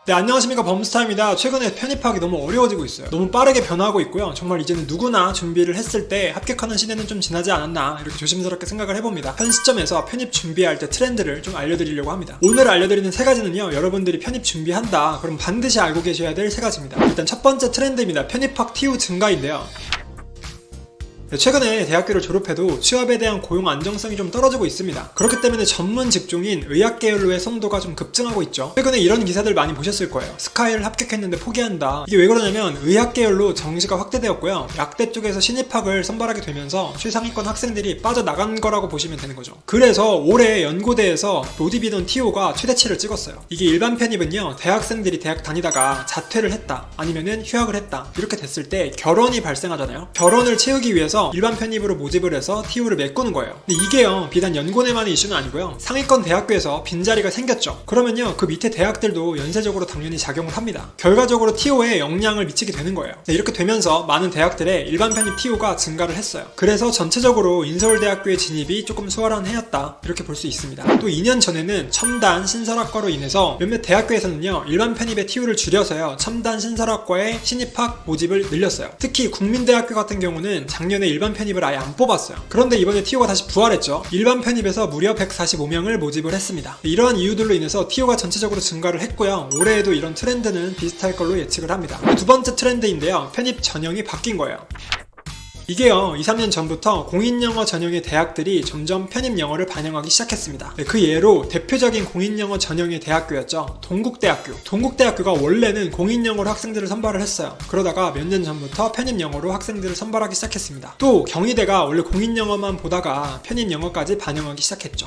네, 안녕하십니까, 범스타입니다. 최근에 편입하기 너무 어려워지고 있어요. 너무 빠르게 변화하고 있고요. 정말 이제는 누구나 준비를 했을 때 합격하는 시대는 좀 지나지 않았나 이렇게 조심스럽게 생각을 해봅니다. 현 시점에서 편입 준비할 때 트렌드를 좀 알려드리려고 합니다. 오늘 알려드리는 세 가지는요, 여러분들이 편입 준비한다 그럼 반드시 알고 계셔야 될 세 가지입니다. 일단 첫 번째 트렌드입니다. 편입학 TU 증가인데요. 최근에 대학교를 졸업해도 취업에 대한 고용 안정성이 좀 떨어지고 있습니다. 그렇기 때문에 전문 직종인 의학 계열로의 선도가 좀 급증하고 있죠. 최근에 이런 기사들 많이 보셨을 거예요. 스카이를 합격했는데 포기한다. 이게 왜 그러냐면 의학 계열로 정시가 확대되었고요. 약대 쪽에서 신입학을 선발하게 되면서 최상위권 학생들이 빠져나간 거라고 보시면 되는 거죠. 그래서 올해 연고대에서 로디비던 TO가 최대치를 찍었어요. 이게 일반 편입은요, 대학생들이 대학 다니다가 자퇴를 했다 아니면은 휴학을 했다 이렇게 됐을 때 결혼이 발생하잖아요. 결혼을 채우기 위해서 일반 편입으로 모집을 해서 TU를 메꾸는 거예요. 근데 이게요, 비단 연고내만의 이슈는 아니고요. 상위권 대학교에서 빈자리가 생겼죠. 그러면요, 그 밑에 대학들도 연쇄적으로 당연히 작용을 합니다. 결과적으로 TU에 영향을 미치게 되는 거예요. 이렇게 되면서 많은 대학들의 일반 편입 TU가 증가를 했어요. 그래서 전체적으로 인서울대학교의 진입이 조금 수월한 해였다 이렇게 볼 수 있습니다. 또 2년 전에는 첨단 신설학과로 인해서 몇몇 대학교에서는요, 일반 편입의 TU를 줄여서요, 첨단 신설학과의 신입학 모집을 늘렸어요. 특히 국민대학교 같은 경우는 작년에 일반 편입을 아예 안 뽑았어요. 그런데 이번에 TU가 다시 부활했죠. 일반 편입에서 무려 145명을 모집을 했습니다. 이러한 이유들로 인해서 TU가 전체적으로 증가를 했고요. 올해에도 이런 트렌드는 비슷할 걸로 예측을 합니다. 두 번째 트렌드인데요, 편입 전형이 바뀐 거예요. 이게요, 2, 3년 전부터 공인영어 전형의 대학들이 점점 편입영어를 반영하기 시작했습니다. 그 예로 대표적인 공인영어 전형의 대학교였죠. 동국대학교. 동국대학교가 원래는 공인영어로 학생들을 선발을 했어요. 그러다가 몇 년 전부터 편입영어로 학생들을 선발하기 시작했습니다. 또 경희대가 원래 공인영어만 보다가 편입영어까지 반영하기 시작했죠.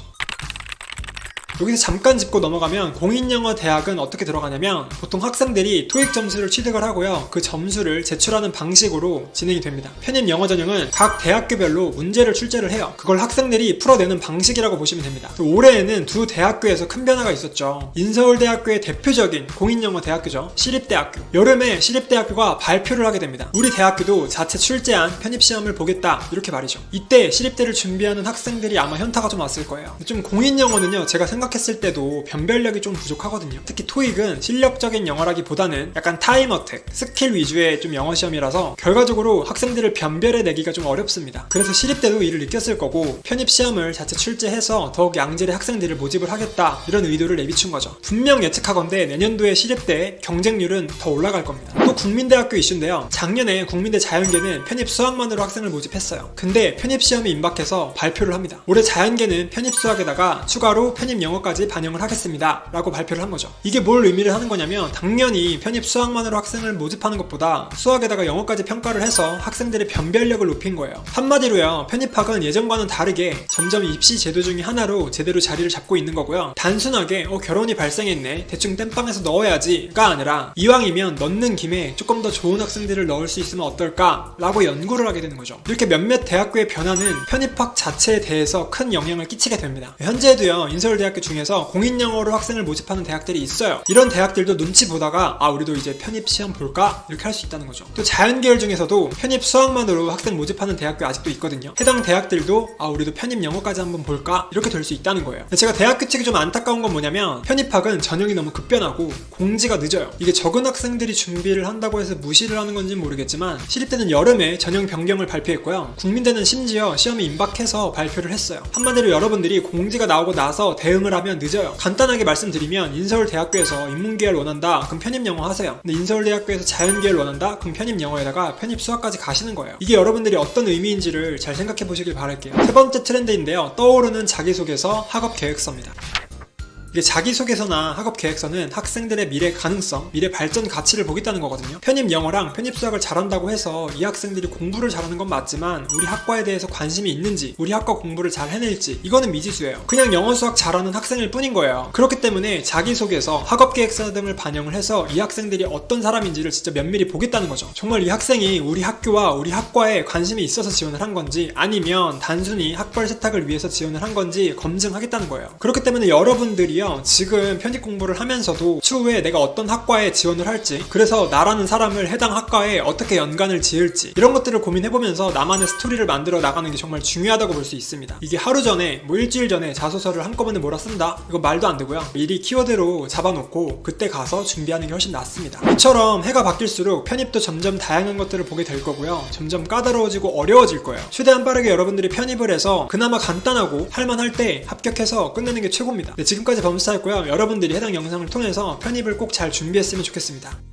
여기서 잠깐 짚고 넘어가면 공인영어 대학은 어떻게 들어가냐면 보통 학생들이 토익 점수를 취득을 하고요, 그 점수를 제출하는 방식으로 진행이 됩니다. 편입 영어 전형은 각 대학교별로 문제를 출제를 해요. 그걸 학생들이 풀어내는 방식이라고 보시면 됩니다. 올해에는 두 대학교에서 큰 변화가 있었죠. 인서울대학교의 대표적인 공인영어 대학교죠, 시립대학교. 여름에 시립대학교가 발표를 하게 됩니다. 우리 대학교도 자체 출제한 편입시험을 보겠다 이렇게 말이죠. 이때 시립대를 준비하는 학생들이 아마 현타가 좀 왔을 거예요. 좀 공인영어는요, 제가 생각했을 때도 변별력이 좀 부족하거든요. 특히 토익은 실력적인 영어라기보다는 약간 타임 어택, 스킬 위주의 좀 영어 시험이라서 결과적으로 학생들을 변별해내기가 좀 어렵습니다. 그래서 시립대도 이를 느꼈을 거고 편입 시험을 자체 출제해서 더욱 양질의 학생들을 모집을 하겠다 이런 의도를 내비춘 거죠. 분명 예측하건대 내년도에 시립대 경쟁률은 더 올라갈 겁니다. 또 국민대학교 이슈인데요. 작년에 국민대 자연계는 편입 수학만으로 학생을 모집했어요. 근데 편입 시험이 임박해서 발표를 합니다. 올해 자연계는 편입 수학에다가 추가로 편입 영어까지 반영을 하겠습니다 라고 발표를 한 거죠. 이게 뭘 의미를 하는 거냐면 당연히 편입 수학만으로 학생을 모집하는 것보다 수학에다가 영어까지 평가를 해서 학생들의 변별력을 높인 거예요. 한마디로요, 편입학은 예전과는 다르게 점점 입시 제도 중에 하나로 제대로 자리를 잡고 있는 거고요. 단순하게 결혼이 발생했네 대충 땜빵해서 넣어야지가 아니라 이왕이면 넣는 김에 조금 더 좋은 학생들을 넣을 수 있으면 어떨까 라고 연구를 하게 되는 거죠. 이렇게 몇몇 대학교의 변화는 편입학 자체에 대해서 큰 영향을 끼치게 됩니다. 현재도요, 인서울대학교 중에서 공인영어로 학생을 모집하는 대학들이 있어요. 이런 대학들도 눈치 보다가 우리도 이제 편입 시험 볼까? 이렇게 할 수 있다는 거죠. 또 자연계열 중에서도 편입 수학만으로 학생 모집하는 대학교 아직도 있거든요. 해당 대학들도 우리도 편입 영어까지 한번 볼까? 이렇게 될 수 있다는 거예요. 제가 대학교 측이 좀 안타까운 건 뭐냐면 편입학은 전형이 너무 급변하고 공지가 늦어요. 이게 적은 학생들이 준비를 한다고 해서 무시를 하는 건지는 모르겠지만 시립대는 여름에 전형 변경을 발표했고요. 국민대는 심지어 시험이 임박해서 발표를 했어요. 한마디로 여러분들이 공지가 나오고 나서 대응을 하면 늦어요. 간단하게 말씀드리면 인서울대학교에서 인문계열 원한다 그럼 편입영어 하세요. 근데 인서울대학교에서 자연계열 원한다 그럼 편입영어에다가 편입수학까지 가시는 거예요. 이게 여러분들이 어떤 의미인지를 잘 생각해 보시길 바랄게요. 세 번째 트렌드인데요, 떠오르는 자기소개서 학업계획서입니다. 이게 자기소개서나 학업계획서는 학생들의 미래 가능성, 미래 발전 가치를 보겠다는 거거든요. 편입 영어랑 편입 수학을 잘한다고 해서 이 학생들이 공부를 잘하는 건 맞지만 우리 학과에 대해서 관심이 있는지, 우리 학과 공부를 잘 해낼지 이거는 미지수예요. 그냥 영어 수학 잘하는 학생일 뿐인 거예요. 그렇기 때문에 자기소개서, 학업계획서 등을 반영을 해서 이 학생들이 어떤 사람인지를 진짜 면밀히 보겠다는 거죠. 정말 이 학생이 우리 학교와 우리 학과에 관심이 있어서 지원을 한 건지 아니면 단순히 학벌 세탁을 위해서 지원을 한 건지 검증하겠다는 거예요. 그렇기 때문에 여러분들이요, 여러분들이요, 지금 편입 공부를 하면서도 추후에 내가 어떤 학과에 지원을 할지, 그래서 나라는 사람을 해당 학과에 어떻게 연관을 지을지, 이런 것들을 고민해보면서 나만의 스토리를 만들어 나가는 게 정말 중요하다고 볼 수 있습니다. 이게 하루 전에, 뭐 일주일 전에 자소서를 한꺼번에 몰아쓴다? 이거 말도 안 되고요. 미리 키워드로 잡아놓고 그때 가서 준비하는 게 훨씬 낫습니다. 이처럼 해가 바뀔수록 편입도 점점 다양한 것들을 보게 될 거고요. 점점 까다로워지고 어려워질 거예요. 최대한 빠르게 여러분들이 편입을 해서 그나마 간단하고 할만할 때 합격해서 끝내는 게 최고입니다. 네, 지금까지 범스타였고요. 여러분들이 해당 영상을 통해서 편입을 꼭 잘 준비했으면 좋겠습니다.